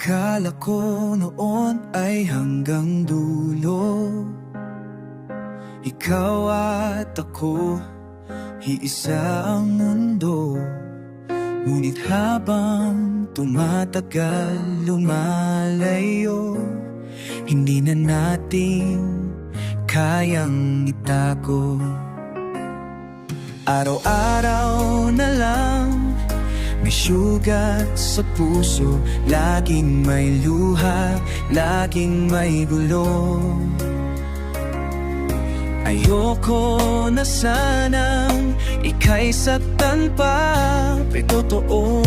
Akala ko noon ay hanggang dulo, ikaw at ako, iisa ang mundo. Ngunit habang tumatagal, lumalayo, hindi na natin kayang itago. Araw-araw na lang may sugat sa puso, laging may luha, laging may gulo. Ayoko na sanang ika'y saktan pa, pero totoo,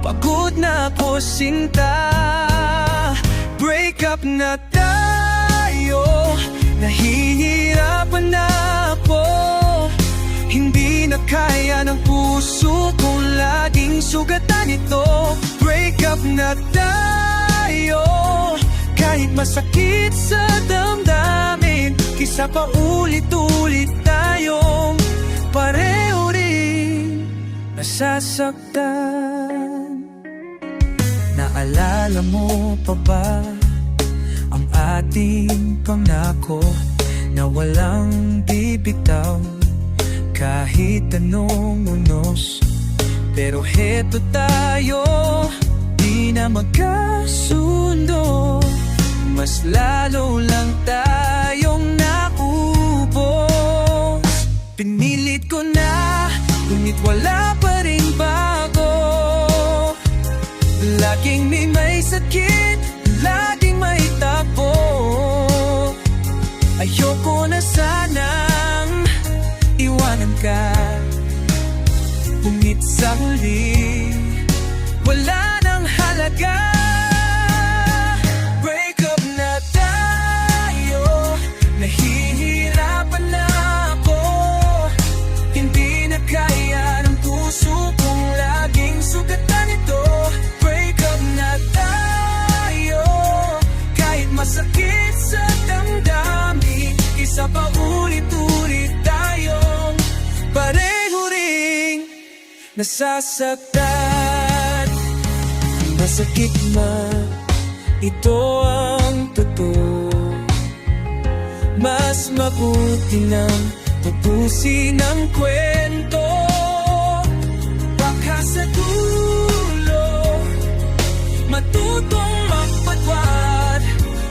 pagod na ako sinta. Break up na tayo, nahihirapan na ako. Hindi na kaya ng puso kung laging sugatan ito. Break up na tayo, kahit masakit sa damdamin, kisa pa ulit-ulit tayong pareho rin nasasaktan. Naalala mo pa ba ang ating pangako na walang bibitaw kahit anong unos? Pero heto tayo, di na magkasundo. Mas lalo lang tayong naubos. Pinilit ko na, ngunit wala pa rin bago. Laging may sakit, laging may tapo. Ayoko na sanang iwanan ka, ngunit sa huli, wala nang halaga. Break up na tayo, nahihirapan na ako. Hindi na kaya ng puso kung laging sugatan ito. Break up na tayo, kahit masakit sa damdamin, isa pa ulit-ulit tayong pareho ring nasasaktan. Masakit man, ito ang totoo. Mas mabuti nang tapusin ang kwento. Baka sa dulo matutong magpatwad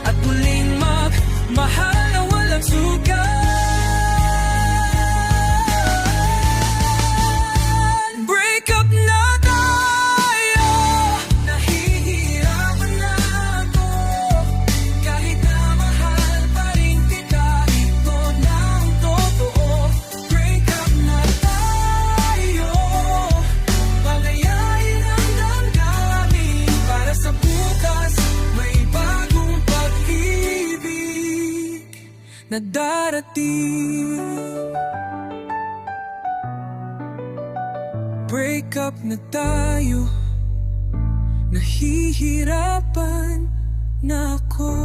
at muling magmahal na walang sugat. Na darating. Break up na tayo, nahihirapan na ako.